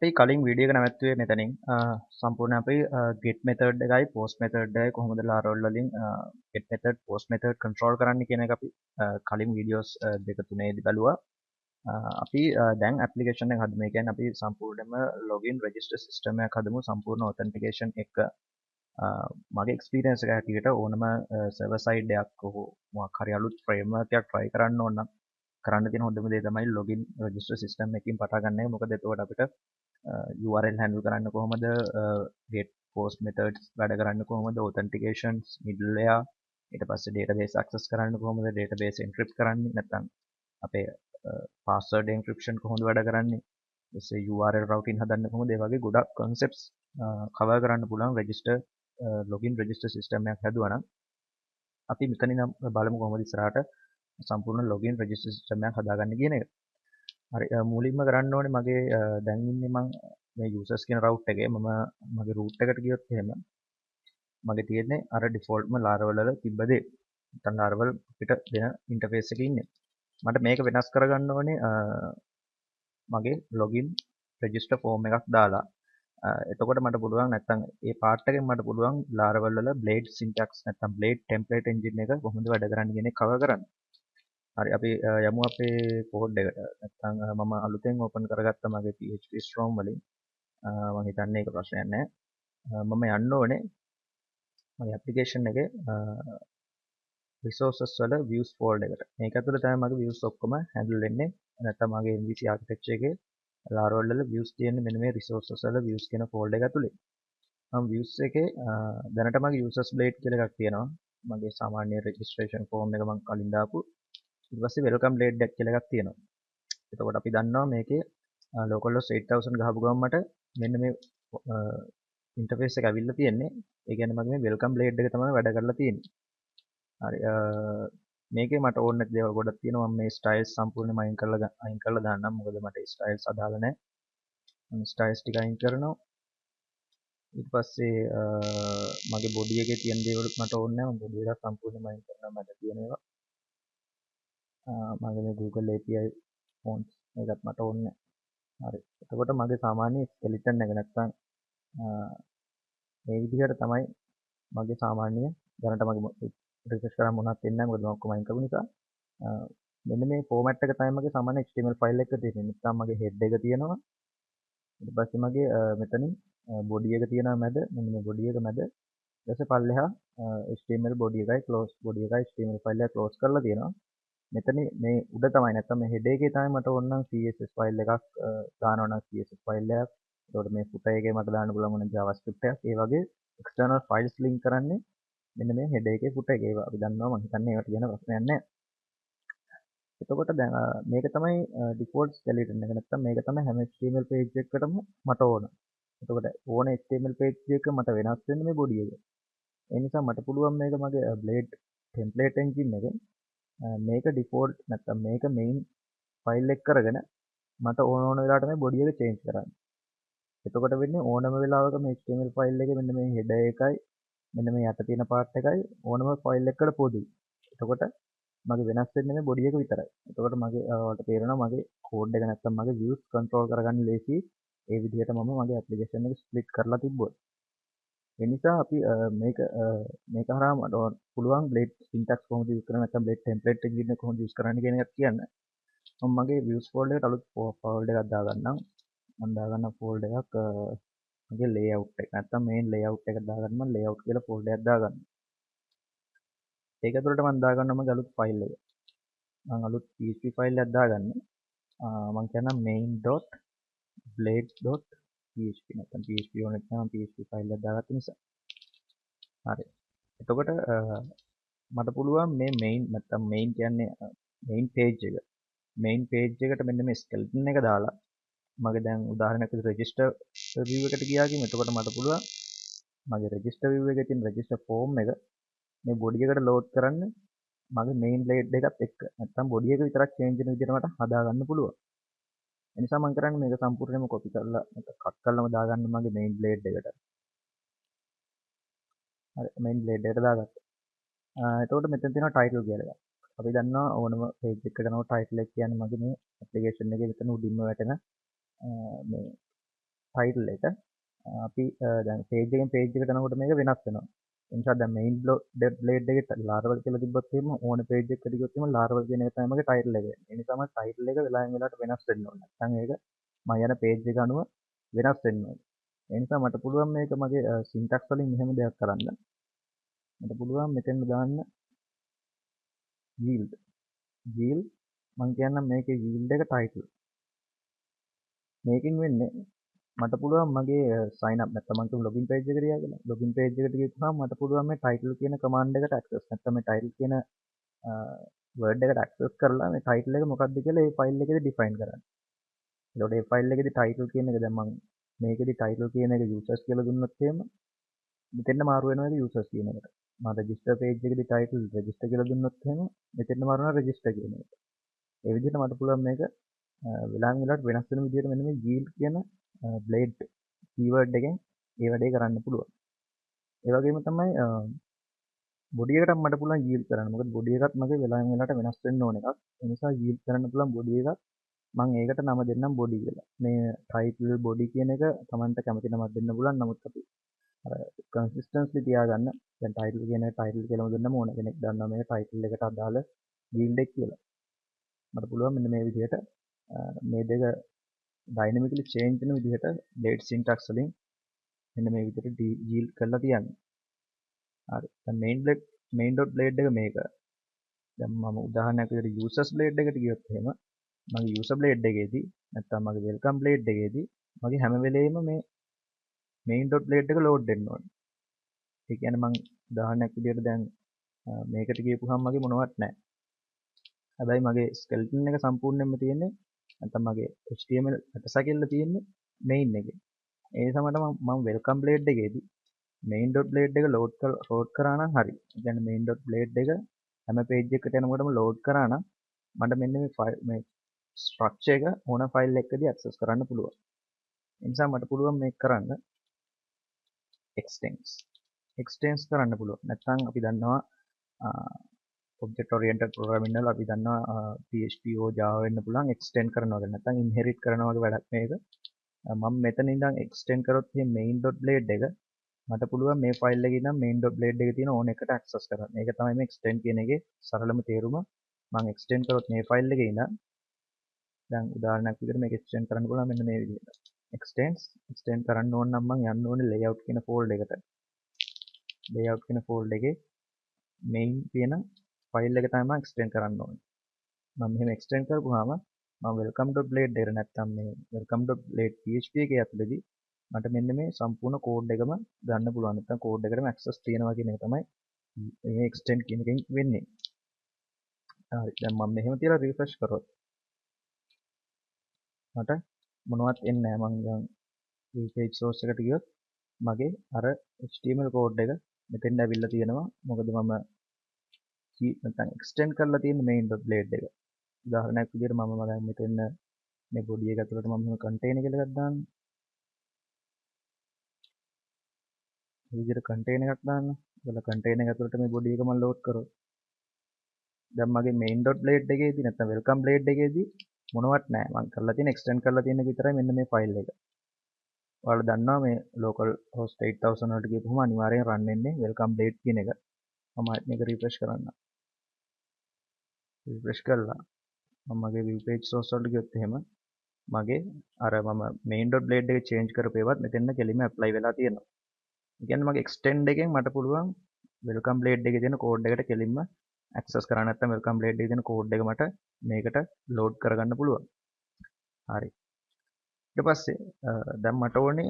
අපි කලින් වීඩියෝ එක නැවැත්තුවේ මෙතනින් සම්පූර්ණ අපි get method එකයි post method එකයි කොහොමද Laravel වලින් get method post method control කරන්න කියන එක අපි කලින් වීඩියෝස් දෙක තුනේදී බැලුවා. අපි දැන් application එක හදමු. ඒ කියන්නේ අපි සම්පූර්ණයෙන්ම login register system එකක් හදමු සම්පූර්ණ authentication එක. මගේ experience එක හැටියට ඕනම server side එකක් හෝ මොකක් හරි අලුත් framework එකක් try කරන්න ඕන නම් කරන්න තියෙන හොඳම දේ තමයි login register system එකකින් පටන් ගන්න එක. මොකද එතකොට අපිට URL handle කරන්න කොහොමද get post methods වැඩ කරන්න කොහොමද authentications middleware ඊට පස්සේ database access කරන්න කොහොමද database encrypt කරන්නේ නැත්නම් අපේ password encryption කොහොමද වැඩ කරන්නේ ඊටසේ URL routing හදන්න කොහොමද ඒ වගේ ගොඩක් concepts cover කරන්න පුළුවන් register login register system එකක් හැදුවා නම් අපි මෙතනින් බලමු කොහොමද ඉස්සරහට සම්පූර්ණ login register system එකක් හදාගන්න කියන එක. හරි මුලින්ම කරන්න ඕනේ මගේ දැන් ඉන්නේ මම මේ users කියන route එකේ මම මගේ route එකට ගියොත් එහෙම මගේ තියෙන්නේ අර defaultම Laravel වල තිබ්බ දේ. නැත්නම් Laravel පිට දෙන interface එකේ ඉන්නේ. මට මේක වෙනස් කරගන්න ඕනේ මගේ login register form එකක් දාලා. එතකොට මට පුළුවන් නැත්නම් ඒ part එකෙන් මට පුළුවන් Laravel වල blade syntax නැත්නම් blade template engine එක කොහොමද වැඩ කරන්නේ කියන එක cover කරන්න. හරි අපි යමු අපේ කෝඩ් එකට. නැත්නම් මම අලුතෙන් ඕපන් කරගත්ත මගේ PHP Storm වලින් මම හිතන්නේ ඒක ප්‍රශ්නයක් නැහැ. මම යන්න ඕනේ මගේ application එකේ resources වල views folder එකට. මේක ඇතුළේ තමයි මගේ views ඔක්කොම handle වෙන්නේ. නැත්නම් මගේ MVC architecture එකේ Laravel වල views තියෙන්නේ මෙන්න මේ resources වල views කියන folder එක ඇතුළේ. මම views එකේ දැනට මගේ users blade කියලා එකක් තියෙනවා. මගේ සාමාන්‍ය registration form එක මම කලින් දාපු ඊට පස්සේ welcome blade deck කියලා එකක් තියෙනවා. එතකොට අපි දන්නවා මේකේ localhost 8000 ගහපු ගමන් මට මෙන්න මේ ඉන්ටර්ෆේස් එක ඇවිල්ලා තියෙන්නේ. ඒ කියන්නේ මගේ මේ welcome blade එක තමයි වැඩ කරලා තියෙන්නේ. හරි මේකේ මට ඕන නැති දේවල් ගොඩක් තියෙනවා. මම මේ styles සම්පූර්ණයෙන්ම අයින් කරලා දාන්නම්. මොකද මට styles අදාළ නැහැ. මම styles ටික අයින් කරනවා. ඊට පස්සේ මගේ body එකේ තියෙන දේවල් මට ඕනේ නැහැ. මම body එක සම්පූර්ණයෙන්ම අයින් කරනවා මට තියෙන ඒවා. මගේ මේ Google API fonts එකත් මට ඕනේ නැහැ. හරි. එතකොට මගේ සාමාන්‍ය skeleton එක නැත්තම් මේ විදිහට තමයි මගේ සාමාන්‍ය දැනට මගේ රිෆ්‍රෙෂ් කරාම මොනවත් වෙන්නේ නැහැ මොකද මම ඔක්කොම අයින් කරපු නිසා. මෙන්න මේ ෆෝමැට් එක තමයි මගේ සාමාන්‍ය HTML ෆයිල් එක තියෙන්නේ. නැත්නම් මගේ head එක තියෙනවා. ඊට පස්සේ මගේ මෙතනින් body එක තියෙනවා මැද. මෙන්න මේ body එක මැද. ඊට පස්සේ පල්ලෙහා HTML body එකයි close body එකයි HTML ෆයිල් එක close කරලා තියෙනවා. මෙතන මේ උඩ තමයි නැත්නම් මේ header එකේ තමයි මට ඕන නම් CSS ෆයිල් එකක් දානවා නම් CSS ෆයිල් එකක්. ඒකට මේ footer එකේ මට දාන්න පුළුවන් මොන JavaScript එකක්. ඒ වගේ external files link කරන්නේ මෙන්න මේ header එකේ footer එකේ. ඒවා අපි දන්නවා මම හිතන්නේ ඒවට කියන ප්‍රශ්නයක් නැහැ. එතකොට දැන් මේක තමයි default skeleton එක. නැත්නම් මේක තමයි හැම HTML page එකකටම මට ඕන. එතකොට ඕන HTML page එක මට වෙනස් වෙන්නේ මේ body එක. ඒ නිසා මට පුළුවන් මේක මගේ blade template engine එකෙන් මේක default නැත්නම් මේක main file එක කරගෙන මට ඕන වෙලාවට මේ body එක change කරන්න. එතකොට වෙන්නේ ඕනම වෙලාවක මේ HTML file එකේ මෙන්න මේ header එකයි මෙන්න මේ යට තියෙන part එකයි ඕනම file එකකට පොදුයි. එතකොට මගේ වෙනස් වෙන්නේ මේ body එක විතරයි. එතකොට මගේ ඔයාලට තේරෙනවා මගේ code එක නැත්නම් මගේ views control කරගන්න ලේසි. ඒ විදිහට මම මගේ application එක split කරලා තිබ්බොත්. ඒ නිසා අපි මේක හරහා මට පුළුවන් blade syntax කොහොමද use කරන්නේ නැත්නම් blade template engine එක කොහොමද use කරන්නේ කියන එකත් කියන්න. මම මගේ views folder එකට අලුත් folder එකක් දාගන්නම්. මම දාගන්න folder එකක් මගේ layout එක. නැත්නම් main layout එක දාගන්න මම layout කියලා folder එකක් දාගන්නවා. ඒක ඇතුළට මම දාගන්නවා මගේ අලුත් file එක. මම අලුත් PHP file එකක් දාගන්නේ. මම කියනවා main.blade.php නැත්නම් PHP ඕනෙත් නැහැ මම PHP file එකක් දාගත්ත නිසා. හරි. එතකොට මට පුළුවන් මේ main නැත්නම් main කියන්නේ main page එක. main page එකට මෙන්න මේ skeleton එක දාලා මගේ දැන් උදාහරණයක් විදිහට register view එකට ගියා කියමු. එතකොට මට පුළුවන් මගේ register view එකේ තියෙන register form එක මේ body එකට load කරන්න මගේ main blade එකත් එක්ක. නැත්නම් body එක විතරක් change වෙන විදිහට මට හදා ගන්න පුළුවන්. ඒ නිසා මම කරන්නේ මේක සම්පූර්ණයෙන්ම copy කරලා cut කරලාම දාගන්න මගේ main blade එකට. හරි main blade එකට දාගත්තා. එතකොට මෙතන තියෙනවා title කියලා එකක්. අපි දන්නවා ඕනම page එකකට නෝ title එක කියන්නේ මගේ මේ application එකේ මෙතන උඩින්ම වැටෙන මේ ටයිටල් එක අපි දැන් පේජ් එකෙන් පේජ් එකට යනකොට මේක වෙනස් වෙනවා. ඒ නිසා දැන් මෙයින් බ්ලේඩ් එකේ ලාරවල් කියලා තිබ්බොත් එහෙම ඕන පේජ් එකකට ගියොත් එහෙම ලාරවල් කියන එක තමයි මගේ ටයිටල් එක වෙන්නේ. ඒ නිසාම ටයිටල් එක වෙලාවෙන් වෙලාවට වෙනස් වෙන්න ඕනේ. නැත්නම් ඒක මම යන පේජ් එක අනුව වෙනස් වෙන්න ඕනේ. ඒ නිසා මට පුළුවන් මේක මගේ සින්ටැක්ස් වලින් මෙහෙම දෙයක් කරන්න. මට පුළුවන් මෙතෙන් දාන්න yield. yield මම කියන්නම් මේකේ yield එක ටයිටල්. මේකෙන් වෙන්නේ මට පුළුවන් මගේ sign up නැත්නම් මම ලොගින් page එකට ගියා කියලා. ලොගින් page එකට ගිහපුවාම මට පුළුවන් මේ title කියන command එකට access නැත්නම් මේ title කියන word එකට access කරලා මේ title එක මොකක්ද කියලා ඒ file එකේදී define කරන්න. එතකොට ඒ file එකේදී title කියන එක දැන් මම මේකේදී title කියන එක users කියලා දුන්නොත් එහෙම මෙතෙන්ට මාරු වෙනවා ඒක users කියන එකට. මම register page එකේදී title register කියලා දුන්නොත් එහෙම මෙතෙන්ට මාරු වෙනවා register කියන එකට. ඒ විදිහට මට පුළුවන් මේක වෙලාවෙන් වෙලාවට වෙනස් වෙන විදිහට මෙන්න මේ yield කියන blade keyword එකෙන් ඒ වැඩේ කරන්න පුළුවන්. ඒ වගේම තමයි body එකටත් මට පුළුවන් yield කරන්න. මොකද body එකත් මගේ වෙලාවෙන් වෙලාවට වෙනස් වෙන්න ඕන එකක්. ඒ නිසා yield කරන්න පුළුවන් body එකක් මම ඒකට නම දෙන්නම් body කියලා. මේ title body කියන එක Tamanට කැමති නමක් දෙන්න පුළුවන්. නමුත් අපි අර consistency තියාගන්න. දැන් title කියන එක title කියලාම දුන්නම ඕන කෙනෙක් දන්නවා මේක title එකට අදාළ yield එක කියලා. මට පුළුවන් මෙන්න මේ විදිහට මේ දෙක dynamically change වෙන විදිහට blade syntax වලින් මෙන්න මේ විදිහට yield කරලා තියන්න. හරි. දැන් main.blade එක මේක. දැන් මම උදාහරණයක් විදිහට users blade එකට ගියොත් එහෙම මගේ user blade එකේදී නැත්නම් මගේ welcome blade එකේදී මගේ හැම වෙලේම මේ main.blade එක load වෙන්න ඕනේ. ඒ කියන්නේ මම උදාහරණයක් විදිහට දැන් මේකට ගියපුවාම මගේ මොනවත් නැහැ. හැබැයි මගේ skeleton එක සම්පූර්ණයෙන්ම තියෙන්නේ නැත්නම් මගේ HTML ඇටසැකිල්ල තියෙන්නේ main එකේ. ඒ නිසා මම welcome blade එකේදී main.blade එක load කරා නම් හරි. ඒ කියන්නේ main.blade එක හැම page එකකට යනකොටම load කරා නම් මට මෙන්න මේ structure එක ඕන file එකකදී access කරන්න පුළුවන්. ඒ නිසා මට පුළුවන් මේක කරන්න extends කරන්න පුළුවන්. නැත්නම් අපි දන්නවා object oriented programming වල අපි දන්නවා PHP හෝ Java වෙන්න පුළුවන් extend කරනවා කියලා. නැත්නම් inherit කරනවා වගේ වැඩක් මේක. මම මෙතන ඉඳන් extend කරොත් මේ main.blade එක මට පුළුවන් මේ ෆයිල් එකේ ඉඳන් main.blade එකේ තියෙන ඕන එකට access කරන්න. ඒක තමයි මේ extend කියන එකේ සරලම තේරුම. මම extend කරොත් මේ ෆයිල් එකේ ඉඳන් දැන් උදාහරණයක් විදිහට මේක extend කරන්න පුළුවන් මෙන්න මේ විදිහට. extend කරන්න ඕන නම් මම යන්න ඕනේ layout කියන folder එකට. layout කියන folder එකේ main කියන ෆයිල් එක තමයි මම extend කරන්න ඕනේ. මම මෙහෙම extend කරපුවාම මම welcome.blade එකට නැත්තම් මේ welcome.blade PHP එකේ ඇතුළේදී මට මෙන්න මේ සම්පූර්ණ කෝඩ් එකම ගන්න පුළුවන්. නැත්නම් කෝඩ් එකටම access තියෙනවා කියන එක තමයි මේ extend කියන එකෙන් වෙන්නේ. හරි. දැන් මම මෙහෙම තියලා refresh කරොත් මට මොනවත් එන්නේ නැහැ. මම දැන් view page source එකට ගියොත් මගේ අර HTML කෝඩ් එක මෙතෙන්ට ඇවිල්ලා තියෙනවා. මොකද මම නැත්නම් extend කරලා තියෙන main.blade එක. උදාහරණයක් විදිහට මම දැන් මෙතෙන් මේ body එක ඇතුළට මම මෙහෙම container කියලා එකක් දාන්න. මේ විදිහට container එකක් දාන්න. ඒකල container එක ඇතුළට මේ body එක මම load කරොත් දැන් මගේ main.blade එකේදී නැත්නම් welcome blade එකේදී මොනවත් නැහැ. මම කරලා තියෙන extend කරලා තියෙන එක විතරයි මෙන්න මේ file එක. ඔයාලා දන්නවා මේ local host 8000 වලට ගියපුවම අනිවාර්යෙන් run වෙන්නේ welcome blade කියන එක. මම මේක refresh කරන්න. refresh කළා. මම මගේ view page source වලට ගියොත් එහෙම මගේ අර මම main.blade එක change කරපු ඒවත් මෙතන කෙලින්ම apply වෙලා තියෙනවා. ඒ කියන්නේ මගේ extend එකෙන් මට පුළුවන් welcome blade එකේ තියෙන code එකට කෙලින්ම access කරන්න නැත්නම් welcome blade එකේ තියෙන code එක මට මේකට load කරගන්න පුළුවන්. හරි. ඊට පස්සේ දැන් මට ඕනේ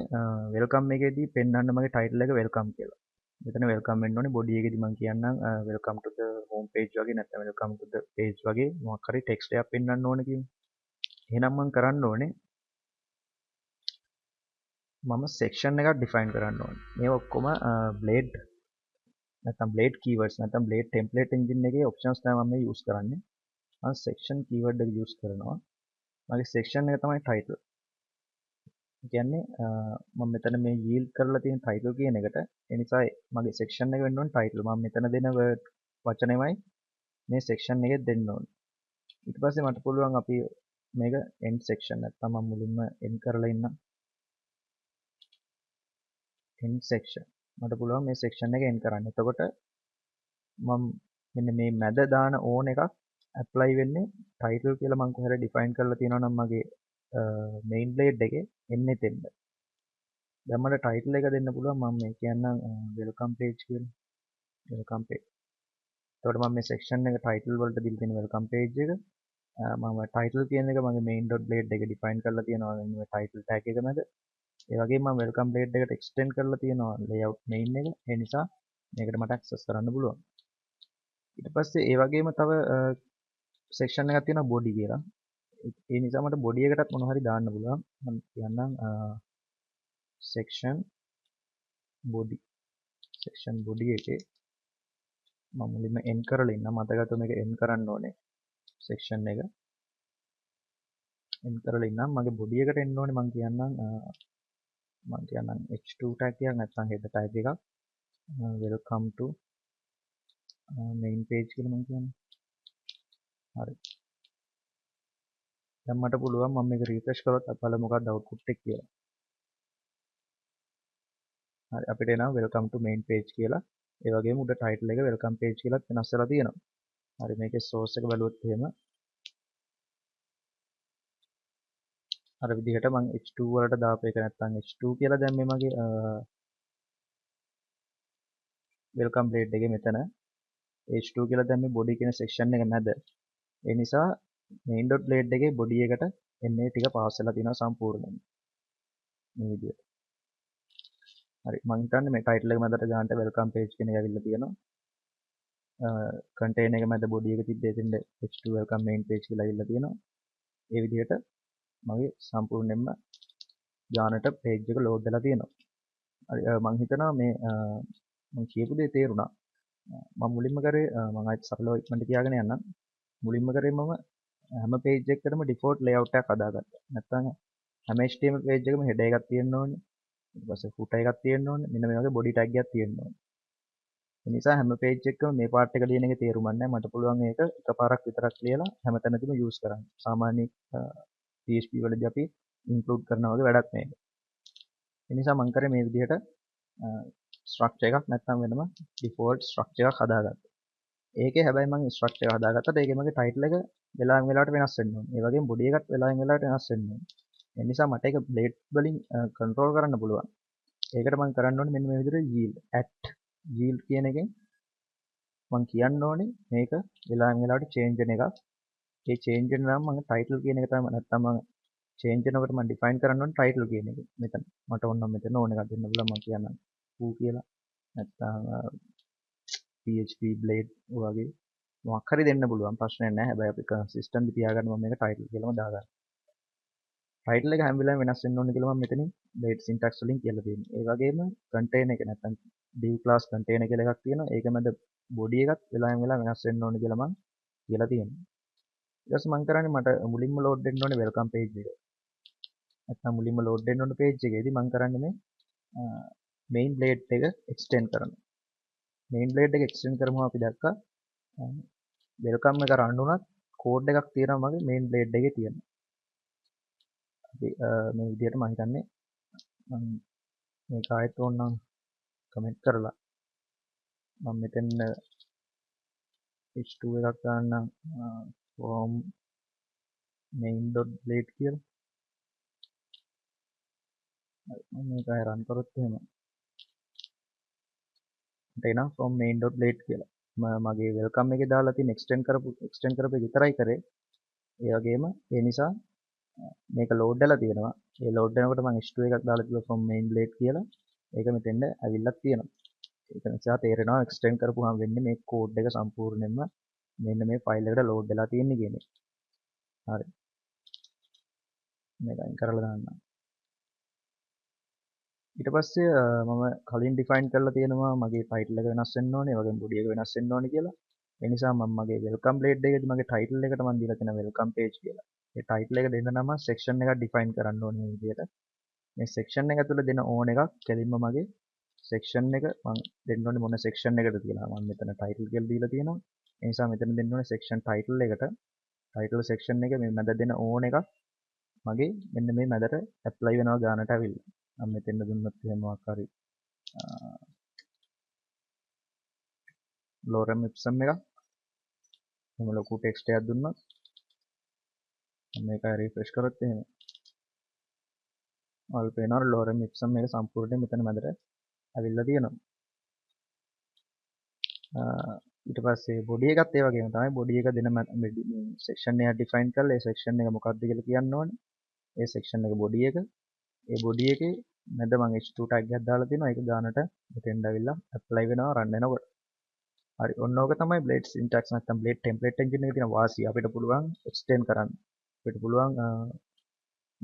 welcome එකේදී පෙන්වන්න මගේ title එක welcome කියලා. මෙතන welcome වෙන්න ඕනේ body එකේදී මම කියන්නම් welcome to the home page වගේ නැත්නම් welcome to the page වගේ මොකක් හරි text එකක් පෙන්වන්න ඕනේ කියමු. එහෙනම් මම කරන්න ඕනේ මම section එකක් define කරන්න ඕනේ. මේ ඔක්කොම blade නැත්නම් blade keywords නැත්නම් blade template engine එකේ options තමයි මම use කරන්නේ. මම section keyword එක use කරනවා. මගේ section එක තමයි title. ඒ කියන්නේ මම මෙතන මේ yield කරලා තියෙන title කියන එකට ඒ නිසා මගේ section එක වෙන්න ඕනේ title. මම මෙතන දෙන word වචනෙමයි මේ section එකේ දෙන්න ඕනේ. ඊට පස්සේ මට පුළුවන් අපි මේක end section නැත්නම් මම මුලින්ම end කරලා ඉන්නම්. end section. මට පුළුවන් මේ section එක end කරන්න. එතකොට මම මෙන්න මේ මැද දාන ඕන එකක් apply වෙන්නේ title කියලා මම කොහේ හරි define කරලා තියෙනවා නම් මගේ main blade එකේ එන්නේ එතෙන්ද. දැන් මට title එක දෙන්න පුළුවන් මම මේ කියන්නම් welcome page කියලා. welcome page. එතකොට මම මේ section එක title වලට දීලා තියෙන welcome page එක මම title කියන එක මගේ main.blade එකේ define කරලා තියෙනවා මේ title tag එක මැද. ඒ වගේම මම welcome blade එකට extend කරලා තියෙනවා layout main එක. ඒ නිසා මේකට මට access කරන්න පුළුවන්. ඊට පස්සේ ඒ වගේම තව section එකක් තියෙනවා body කියලා. ඒ නිසා මට body එකටත් මොනවා හරි දාන්න පුළුවන්. මම කියන්නම් section body එකේ මම මුලින්ම end කරලා ඉන්නම්. මතකද මේක end කරන්න ඕනේ section එක. end කරලා ඉන්නම්. මගේ body එකට එන්න ඕනේ මම කියන්නම් h2 tag එකක් නැත්නම් header tag එකක්. welcome to main page කියලා මම කියන්නේ. හරි. දැන් මට පුළුවන් මම මේක refresh කරොත් අපල මොකක්ද output එක කියලා. හරි අපිට එනවා welcome to main page කියලා. ඒ වගේම උඩ title එක welcome page කියලාත් වෙනස් කරලා තියෙනවා. හරි මේකේ source එක බලුවොත් එහෙම අර විදිහට මම h2 වලට දාපු එක නැත්නම් h2 කියලා දැම්මේ මගේ welcome blade එකේ මෙතන h2 කියලා දැම්මේ body කියන section එක මැද. ඒ නිසා main.blade එකේ body එකට එන්නේ ටික පාස් වෙලා තියෙනවා සම්පූර්ණයෙන්. මේ විදිහට. හරි මම හිතන්නේ මේ title එක මැදට ගන්නට welcome page කියන එක ඇවිල්ලා තියෙනවා. contain එක මැද body එක තිබ්බේ එතෙන්ද h2 welcome main page කියලා ඇවිල්ලා තියෙනවා. ඒ විදිහට මගේ සම්පූර්ණයෙන්ම ගානට page එක load වෙලා තියෙනවා. හරි මම හිතනවා මේ මම කියපු දේ තේරුණා. මම මුලින්ම කරේ මම ආයෙත් සරලව ඉක්මනට කියාගෙන යන්නම්. මුලින්ම කරේ මම හැම page එකකටම default layout එකක් හදාගත්තා. නැත්නම් හැම HTML page එකකම header එකක් තියෙන්න ඕනේ. ඊට පස්සේ footer එකක් තියෙන්න ඕනේ. මෙන්න මේ වගේ body tag එකක් තියෙන්න ඕනේ. ඒ නිසා හැම page එකකම මේ part එක ලියන එකේ තේරුමක් නැහැ. මට පුළුවන් මේක එකපාරක් විතරක් ලියලා හැමතැනදීම use කරන්න. සාමාන්‍ය PHP වලදී අපි include කරනවා වගේ වැඩක් මේක. ඒ නිසා මම කරේ මේ විදිහට structure එකක් නැත්නම් වෙනම default structure එකක් හදාගත්තා. ඒකේ හැබැයි මම structure එක හදාගත්තට ඒකේ මගේ title එක වෙලාවෙන් වෙලාවට වෙනස් වෙන්න ඕනේ. ඒ වගේම body එකත් වෙලාවෙන් වෙලාවට වෙනස් වෙන්න ඕනේ. ඒ නිසා මට ඒක blade වලින් control කරන්න පුළුවන්. ඒකට මම කරන්න ඕනේ මෙන්න මේ විදිහට yield කියන එකෙන් මම කියන්න ඕනේ මේක වෙලාවෙන් වෙලාවට change වෙන එකක්. ඒ change වෙන නම් මම title කියන එක තමයි නැත්නම් මම change වෙනකොට මම define කරන්න ඕනේ title කියන එක. මෙතන මට ඕන නම් මෙතන ඕන එකක් දෙන්න පුළුවන් මම කියන්නම් who කියලා. නැත්නම් PHP blade වගේ මොකක් හරි දෙන්න පුළුවන් ප්‍රශ්නයක් නැහැ. හැබැයි අපි consistent තියාගන්න මම මේක title කියලාම දාගන්නවා. title එක හැම වෙලාවෙම වෙනස් වෙන්න ඕනේ කියලා මම මෙතනින් blade syntax වලින් කියලා තියෙනවා. ඒ වගේම contain එක නැත්නම් div class contain කියලා එකක් තියෙනවා. ඒක මැද body එකත් වෙලාවෙන් වෙලාව වෙනස් වෙන්න ඕනේ කියලා මම කියලා තියෙනවා. ඊට පස්සේ මම කරන්නේ මට මුලින්ම load වෙන්න ඕනේ welcome page එක. නැත්නම් මුලින්ම load වෙන්න ඕන page එකේදී මම කරන්නේ මේ main blade එක extend කරනවා. main blade එක extend කරමුම අපි දැක්කා welcome එක run වුණත් code එකක් තියෙනවා මගේ main blade එකේ තියෙනවා. අපි මේ විදිහට මම හිතන්නේ මම මේක ආයෙත් ඕනනම් කමෙන්ට් කරලා මම මෙතන h2 එකක් ගන්නම් from main.blade කියලා. මම මේක ආයෙ run කරොත් එහෙම එතන from main.blade කියලා. මගේ welcome එකේ දාලා තියෙන extend කරපු එක විතරයි කරේ. ඒ වගේම ඒ නිසා මේක load වෙලා තියෙනවා. ඒ load වෙනකොට මම h2 එකක් දාලා තිබ්බා from main blade කියලා. ඒක මෙතෙන්ද ඇවිල්ලා තියෙනවා. ඒක නිසා තේරෙනවා extend කරපුවාම වෙන්නේ මේ code එක සම්පූර්ණයෙන්ම මෙන්න මේ file එකට load වෙලා තියෙන්නේ කියන එක. හරි. මේක අයින් කරලා දාන්නම්. ඊට පස්සේ මම කලින් define කරලා තියෙනවා මගේ title එක වෙනස් වෙන්න ඕනේ, ඒ වගේම body එක වෙනස් වෙන්න ඕනේ කියලා. ඒ නිසා මම මගේ welcome blade එකේදී මගේ title එකට මම දීලා තියෙනවා welcome page කියලා. ඒ title එක දෙන්න නම් section එකක් define කරන්න ඕනේ මේ විදිහට. මේ section එක ඇතුළේ දෙන ඕන එකක් කෙලින්ම මගේ section එක මම දෙන්න ඕනේ මොන section එකද කියලා. මම මෙතන title කියලා දීලා තියෙනවා. ඒ නිසා මෙතන දෙන්න ඕනේ section title එකට. title section එක මේ මැද දෙන ඕන එකක් මගේ මෙන්න මේ මැදට apply වෙනවා ගානට ඇවිල්ලා. මම මෙතෙන්ද දුන්නොත් එහෙම මොකක් හරි ලෝරම් ඉප්සම් එක එහෙම ලොකු ටෙක්ස්ට් එකක් දුන්නොත් මේක රිෆ්‍රෙෂ් කරොත් එහෙම ඔයාලට පේනවා ලෝරම් ඉප්සම් එක සම්පූර්ණයෙන් මෙතන මැදට ඇවිල්ලා තියෙනවා. ඊට පස්සේ බොඩි එකත් ඒ වගේම තමයි. බොඩි එක දෙන සෙක්ෂන් එක ඩිෆයින් කරලා ඒ සෙක්ෂන් එක මොකක්ද කියලා කියන්න ඕනේ. ඒ සෙක්ෂන් එක බොඩි එක. ඒ බොඩි එකේ මැද මම h2 ටැග් එකක් දාලා තියෙනවා. ඒක ගානට මෙතෙන්ට ඇවිල්ලා ඇප්ලයි වෙනවා රන් වෙනකොට. හරි. ඔන්න ඕක තමයි blade syntax නැත්නම් blade template engine එකේ තියෙන වාසිය. අපිට පුළුවන් extend කරන්න. අපිට පුළුවන්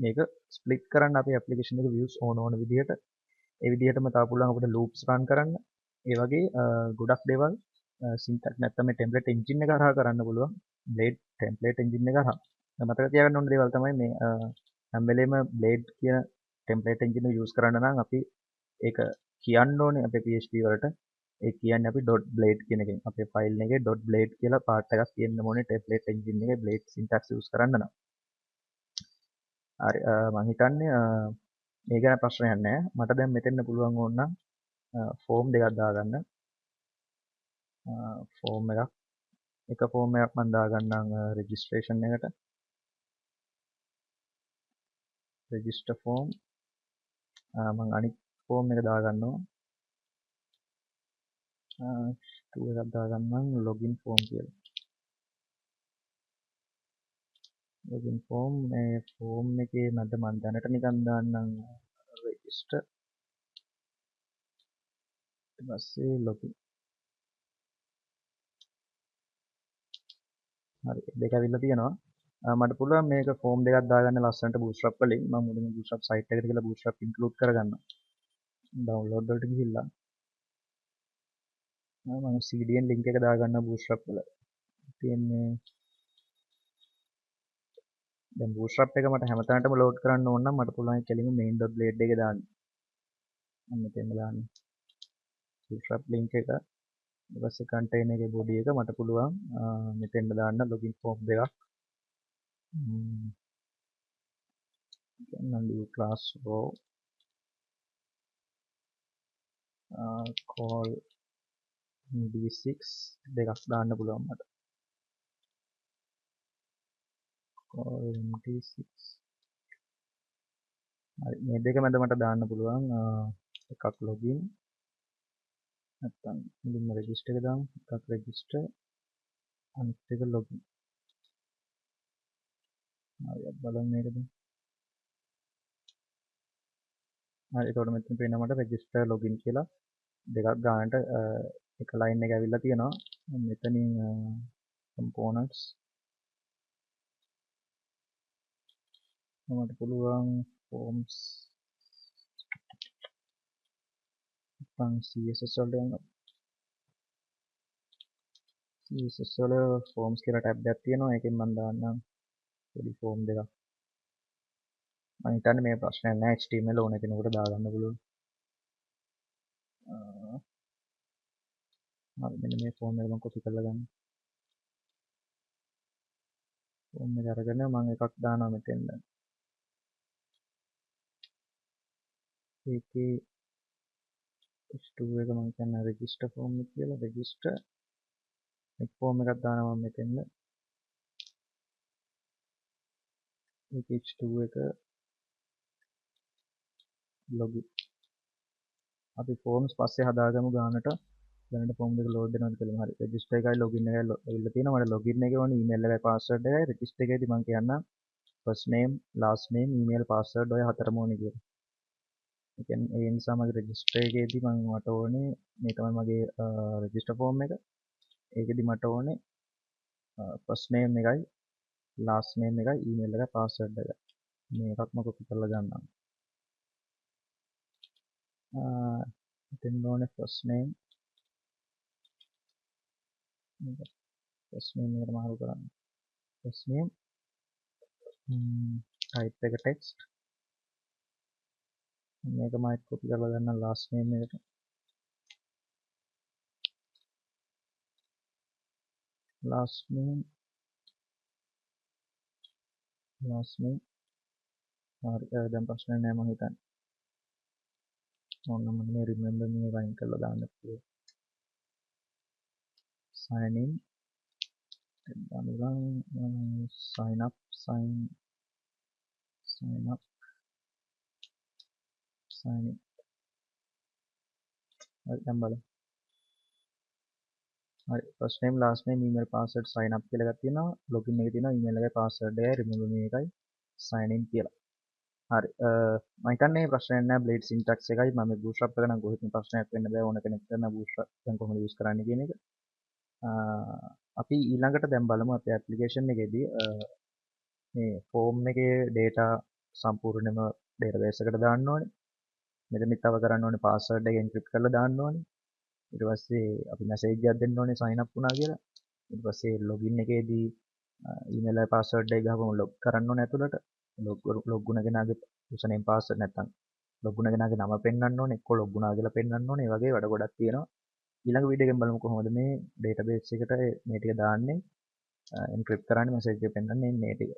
මේක ස්ප්ලිට් කරන්න අපේ ඇප්ලිකේෂන් එක views ඕන විදිහට. ඒ විදිහටම තව පුළුවන් අපිට loops run කරන්න. ඒ වගේ ගොඩක් දේවල් syntax නැත්නම් මේ template engine එක හරහා කරන්න පුළුවන්. blade template engine එක හරහා. මතක තියාගන්න ඕන දේවල් තමයි මේ හැම වෙලේම blade කියන template engine එක use කරන්න නම් අපි ඒක කියන්න ඕනේ අපේ PHP වලට. ඒ කියන්නේ අපි .blade කියන එකෙන්. අපේ ෆයිල් එකේ .blade කියලා part එකක් තියෙන්න ඕනේ template engine එකේ blade syntax use කරන්න නම්. හරි මම හිතන්නේ මේ ගැන ප්‍රශ්නයක් නැහැ. මට දැන් මෙතෙන්න පුළුවන් ඕනනම් ෆෝම් දෙකක් දාගන්න. ෆෝම් එකක් එක ෆෝම් එකක් මම දාගන්නම් registration එකට. register form මම අනිත් ෆෝම් එක දාගන්නවා. එකක් දාගන්නම් login form කියලා. login form මේ ෆෝම් එකේ මැද මම දැනට නිකන් දාන්නම් register ඊට පස්සේ login. හරි දෙක ඇවිල්ලා තියෙනවා. මට පුළුවන් මේක ෆෝම් දෙකක් දාගන්න ලස්සනට bootstrap වලින්. මම මුලින්ම bootstrap site එකට ගිහලා bootstrap include කරගන්නවා. download වලට ගිහිල්ලා මම cdn link එක දාගන්න bootstrap වල. තියෙන්නේ දැන් bootstrap එක මට හැමතැනටම load කරන්න ඕන නම් මට පුළුවන් කෙලින්ම main.blade එකේ දාන්න. මම මෙතෙන්ම දාන්න. bootstrap link එක ඊට පස්සේ container එකේ body එක මට පුළුවන් මෙතෙන්ම දාන්න login form දෙකක්. new class row call d6 දෙකක් දාන්න පුළුවන් මට. call d6 හරි මේ දෙක මැද මට දාන්න පුළුවන් එකක් login නැත්නම් මුලින්ම register එක දාමු. එකක් register අනිත් එක login. හරි බලමු මේකද. හරි එතකොට මෙතන පේනවා මට register login කියලා දෙකක් ගන්නට එක line එක ඇවිල්ලා තියෙනවා. මෙතනින් components මට පුළුවන් forms නැත්නම් CSS වලට යන්න. CSS වල forms කියලා tab එකක් තියෙනවා. ඒකෙන් මම දාන්නම් පොඩි form දෙකක්. මම හිතන්නේ මේ ප්‍රශ්නයක් නෑ HTML ඕන කෙනෙකුට දාගන්න පුළුවන්. හරි මෙන්න මේ form එක මම copy කරලා ගන්න. form එක අරගෙන මම එකක් දානවා මෙතෙන්. ඒකේ h2 එක මම කියන්නේ register form එක කියලා register එක form එකක් දානවා මම මෙතෙන්. ඒකේ h2 එක login. අපි forms පස්සේ හදාගමු ගානට. දැනට form දෙක load වෙනවද කියලා. හරි register එකයි login එකයි ඇවිල්ලා තියෙනවා. මට login එකේ ඕනේ email එකයි password එකයි. register එකේදී මම කියන්නම් first name last name email password ඔය හතරම ඕනේ කියලා. ඒ කියන්නේ ඒ නිසා මගේ register එකේදී මට ඕනේ මේ තමයි මගේ register form එක. ඒකෙදි මට ඕනේ first name එකයි last name එකයි email එකයි password එකයි. මේකක්ම copy කරලා ගන්නම්. then ඕනේ first name එකට මාරු කරන්න. first name type එක text මේක මම copy කරලා ගන්න last name එකට. last name හරි දැන් ප්‍රශ්න නෑ මම හිතන්නේ. ඔන්න මම මේ remember me වයින් කරලා දාන්න පුළුවන්. sign in දානවා sign up sign up sign in. හරි දැන් බලමු. හරි first name last name email password sign up කියලා එකක් තියෙනවා. login එකේ තියෙනවා email එකයි password එකයි remember me එකයි sign in කියලා. හරි මම හිතන්නේ ප්‍රශ්නයක් නෑ blade syntax එකයි මම මේ bootstrap එක නම් කොහෙත්ම ප්‍රශ්නයක් වෙන්න බෑ ඕන කෙනෙක් කරන bootstrap දැන් කොහොමද use කරන්නේ කියන එක. අපි ඊළඟට දැන් බලමු අපේ application එකේදී මේ form එකේ data සම්පූර්ණයෙන්ම database එකට දාන්න ඕනේ. මෙතන තව කරන්න ඕනේ password එක encrypt කරලා දාන්න ඕනේ. ඊට පස්සේ අපි message එකක් දෙන්න ඕනේ sign up වුණා කියලා. ඊට පස්සේ login එකේදී email එක password එක ගහපුවම log කරන්න ඕනේ ඇතුළට. log වුණ කෙනාගේ username password නැත්තම් log වුණ කෙනාගේ නම පෙන්වන්න ඕනේ. එක්ක log වුණා කියලා පෙන්වන්න ඕනේ. ඒ වගේ වැඩ ගොඩක් තියෙනවා. ඊළඟ වීඩියෝ එකෙන් බලමු කොහොමද මේ database එකට මේ ටික දාන්නේ encrypt කරන්නේ message එක පෙන්වන්නේ මේ ටික.